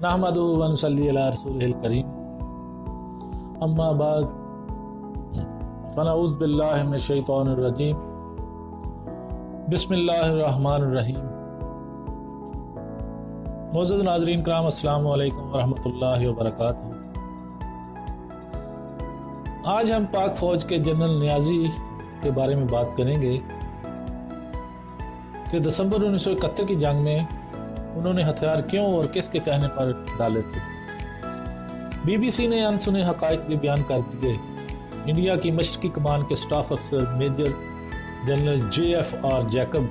नहमदुहु व नुसल्ली अला रसूलिहिल करीम, अम्मा बाद, फनऊज़ु बिल्लाहि मिनश शैतानिर रजीम, बिस्मिल्लाहिर रहमानिर रहीम। मोअज़्ज़ज़ नाज़रीन किराम, अस्सलामु अलैकुम व रहमतुल्लाहि व बरकातुहू। आज हम पाक फ़ौज के जनरल नियाज़ी के बारे में बात करेंगे कि दिसंबर 1971 की जंग में उन्होंने हथियार क्यों और किसके कहने पर डाले थे। BBC ने अनसुने हक़ाइक़ भी बयान कर दिए। इंडिया की मशरक़ी कमान के स्टाफ अफसर मेजर जनरल JFR जैकब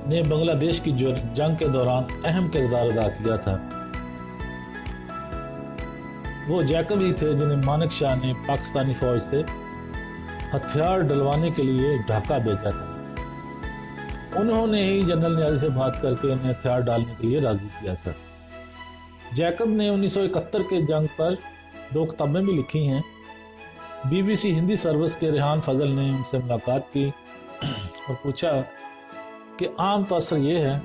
ने बांग्लादेश की जंग के दौरान अहम किरदार अदा किया था। वो जैकब ही थे जिन्हें मानेक शाह ने पाकिस्तानी फ़ौज से हथियार डलवाने के लिए ढाका भेजा था। उन्होंने ही जनरल नियाज़ी से बात करके उन्हें हथियार डालने के लिए राज़ी किया था। जैकब ने 1971 के जंग पर 2 किताबें भी लिखी हैं। BBC हिंदी सर्विस के रेहान फजल ने उनसे मुलाकात की और पूछा कि आम तौर ये है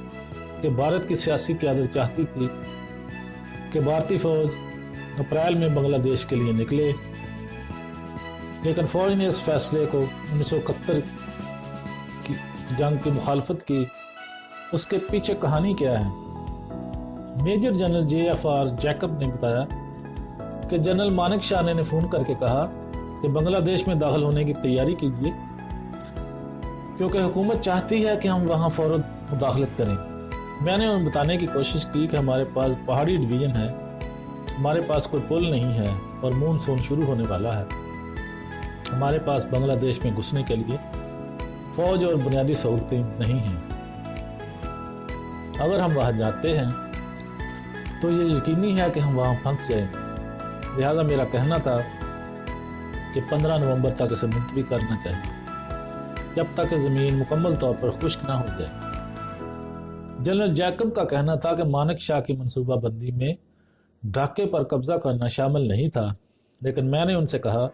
कि भारत की सियासी क़यादत चाहती थी कि भारतीय फ़ौज अप्रैल में बांग्लादेश के लिए निकले, लेकिन फ़ौज ने इस फैसले को 1971 की जंग की मुखालफत की। उसके पीछे कहानी क्या है? मेजर जनरल JFR जैकब ने बताया कि जनरल मानेक शाह ने फ़ोन करके कहा कि बांग्लादेश में दाखिल होने की तैयारी कीजिए, क्योंकि हुकूमत चाहती है कि हम वहाँ फ़ौरन मुदाखलत करें। मैंने उन्हें बताने की कोशिश की कि हमारे पास पहाड़ी डिवीज़न है, हमारे पास कोई पुल नहीं है और मानसून शुरू होने वाला है। हमारे पास बांग्लादेश में घुसने के लिए फ़ौज और बुनियादी सहूलतें नहीं हैं। अगर हम वहाँ जाते हैं तो ये यकीनी है कि हम वहाँ फंस जाएंगे। लिहाजा मेरा कहना था कि 15 नवंबर तक इसे मुलतवी करना चाहिए, जब तक ज़मीन मुकम्मल तौर पर खुश्क ना हो जाए। जनरल जैकब का कहना था कि मानेक शाह की मनसूबाबंदी में ढाके पर कब्ज़ा करना शामिल नहीं था, लेकिन मैंने उनसे कहा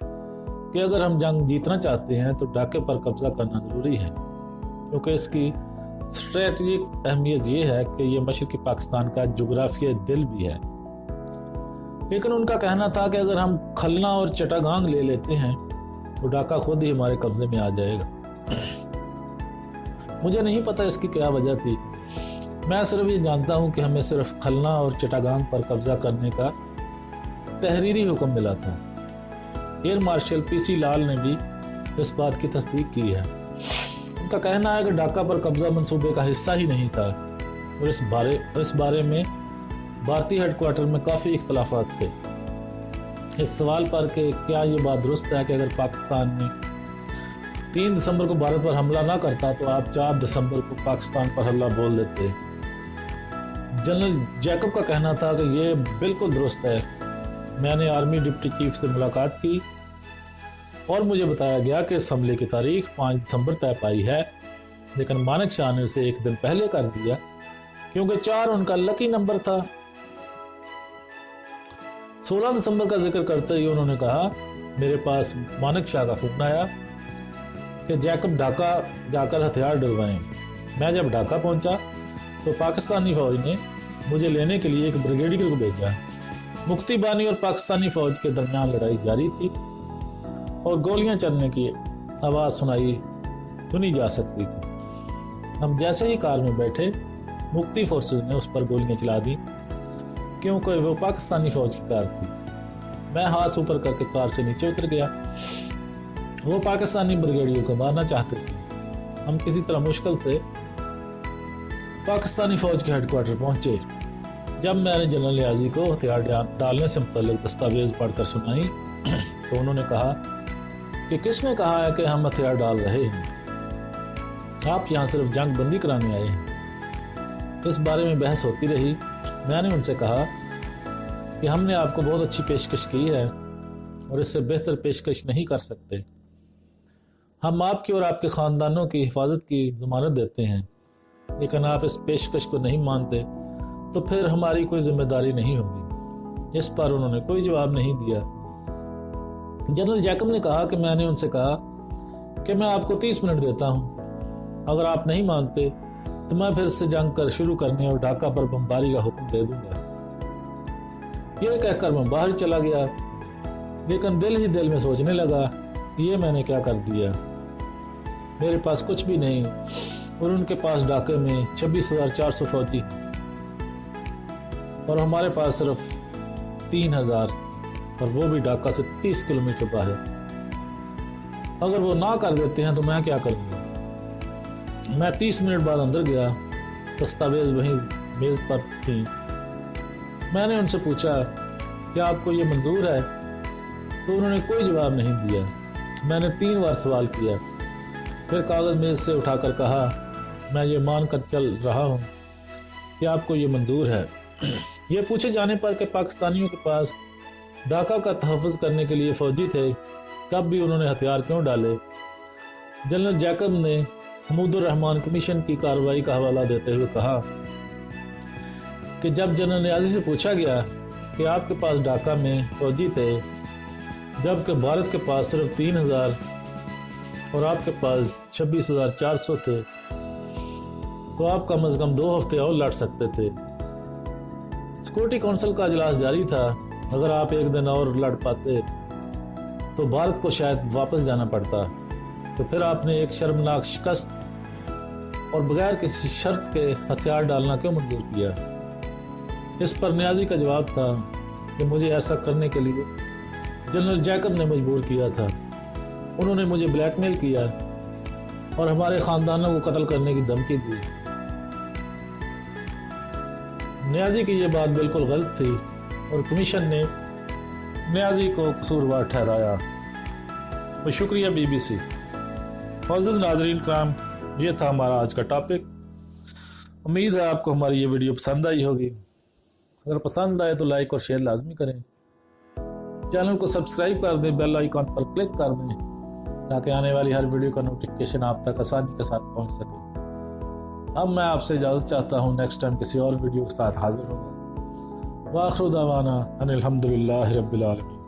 कि अगर हम जंग जीतना चाहते हैं तो ढाके पर कब्ज़ा करना ज़रूरी है, क्योंकि इसकी स्ट्रेटजिक अहमियत ये है कि ये मशरक़ी पाकिस्तान का जोग्राफियाई दिल भी है। लेकिन उनका कहना था कि अगर हम खलना और चटागांग ले लेते हैं तो ढाका खुद ही हमारे कब्ज़े में आ जाएगा। मुझे नहीं पता इसकी क्या वजह थी। मैं सिर्फ ये जानता हूँ कि हमें सिर्फ खलना और चटागांग पर कब्ज़ा करने का तहरीरी हुक्म मिला था। एयर मार्शल PC लाल ने भी इस बात की तस्दीक की है। उनका कहना है कि ढाका पर कब्ज़ा मंसूबे का हिस्सा ही नहीं था और इस बारे में भारतीय हेडक्वार्टर में काफ़ी इख्तलाफात थे। इस सवाल पर कि क्या ये बात दुरुस्त है कि अगर पाकिस्तान ने 3 दिसंबर को भारत पर हमला ना करता तो आप 4 दिसंबर को पाकिस्तान पर हमला बोल देते। जनरल जैकब का कहना था कि ये बिल्कुल दुरुस्त है। मैंने आर्मी डिप्टी चीफ से मुलाकात की और मुझे बताया गया कि इस हमले की तारीख 5 दिसंबर तय पाई है, लेकिन मानेक शाह ने उसे 1 दिन पहले कर दिया क्योंकि 4 उनका लकी नंबर था। 16 दिसंबर का जिक्र करते ही उन्होंने कहा, मेरे पास मानेक शाह का फ़ोन आया कि जैकब ढाका जाकर हथियार डलवाएं। मैं जब ढाका पहुंचा तो पाकिस्तानी फ़ौज ने मुझे लेने के लिए एक ब्रिगेडियर को भेजा। मुक्ति बानी और पाकिस्तानी फ़ौज के दरमियान लड़ाई जारी थी और गोलियां चलने की आवाज़ सुनी जा सकती थी। हम जैसे ही कार में बैठे, मुक्ति फोर्सेस ने उस पर गोलियां चला दी, क्योंकि वो पाकिस्तानी फ़ौज की कार थी। मैं हाथ ऊपर करके कार से नीचे उतर गया। वो पाकिस्तानी ब्रिगेडियर को मारना चाहते थे। हम किसी तरह मुश्किल से पाकिस्तानी फ़ौज के हेडक्वार्टर पहुंचे। जब मैंने जनरल नियाज़ी को हथियार डालने से मुतल्लिक़ दस्तावेज़ पढ़कर सुनाई तो उन्होंने कहा कि किसने कहा है कि हम हथियार डाल रहे हैं? आप यहाँ सिर्फ जंग बंदी कराने आए हैं। इस बारे में बहस होती रही। मैंने उनसे कहा कि हमने आपको बहुत अच्छी पेशकश की है और इससे बेहतर पेशकश नहीं कर सकते। हम आपकी और आपके ख़ानदानों की हिफाजत की ज़मानत देते हैं, लेकिन आप इस पेशकश को नहीं मानते तो फिर हमारी कोई जिम्मेदारी नहीं होगी। इस पर उन्होंने कोई जवाब नहीं दिया। जनरल जैकब ने कहा कि मैंने उनसे कहा कि मैं आपको 30 मिनट देता हूँ, अगर आप नहीं मानते तो मैं फिर से जंग कर शुरू करने और ढाका पर बमबारी का हुक्म दे दूंगा। ये कहकर मैं बाहर चला गया, लेकिन दिल ही दिल में सोचने लगा, ये मैंने क्या कर दिया। मेरे पास कुछ भी नहीं और उनके पास ढाके में 26,400 फौजी और हमारे पास सिर्फ 3,000, और वो भी ढाका से 30 किलोमीटर बाहर। अगर वो ना कर देते हैं तो मैं क्या करूँगा। मैं 30 मिनट बाद अंदर गया, दस्तावेज वहीं मेज़ पर थी। मैंने उनसे पूछा क्या आपको ये मंजूर है, तो उन्होंने कोई जवाब नहीं दिया। मैंने 3 बार सवाल किया, फिर कागज़ मेज़ से उठाकर कहा, मैं ये मान कर चल रहा हूँ कि आपको ये मंजूर है। ये पूछे जाने पर कि पाकिस्तानियों के पास ढाका का तहफ़्फ़ुज़ करने के लिए फ़ौजी थे, तब भी उन्होंने हथियार क्यों डाले। जनरल जैकब ने हमूदुर रहमान कमीशन की कार्रवाई का हवाला देते हुए कहा कि जब जनरल नियाज़ी से पूछा गया कि आपके पास ढाका में फ़ौजी थे, जबकि भारत के पास सिर्फ 3,000 और आपके पास 26,400 थे, तो आप कम से कम 2 हफ्ते और लड़ सकते थे। सिक्योरिटी काउंसिल का इजलास जारी था। अगर आप एक दिन और लड़ पाते तो भारत को शायद वापस जाना पड़ता। तो फिर आपने एक शर्मनाक शिकस्त और बगैर किसी शर्त के हथियार डालना क्यों मंजूर किया। इस पर नियाज़ी का जवाब था कि मुझे ऐसा करने के लिए जनरल जैकब ने मजबूर किया था। उन्होंने मुझे ब्लैकमेल किया और हमारे ख़ानदानों को कत्ल करने की धमकी दी। नियाज़ी की ये बात बिल्कुल गलत थी और कमीशन ने नियाज़ी को कसूरवार ठहराया। तो शुक्रिया BBC। मौजूद नाज़रीन कराम, ये था हमारा आज का टॉपिक। उम्मीद है आपको हमारी ये वीडियो पसंद आई होगी। अगर पसंद आए तो लाइक और शेयर लाजमी करें। चैनल को सब्सक्राइब कर दें, बेल आइकॉन पर क्लिक कर दें ताकि आने वाली हर वीडियो का नोटिफिकेशन आप तक आसानी के साथ पहुंच सके। अब मैं आपसे इजाज़त चाहता हूँ, नेक्स्ट टाइम किसी और वीडियो के साथ हाजिर होगा। वाखिर दावाना अनिल हम्दुलिल्लाहि रब्बिल आलमीन।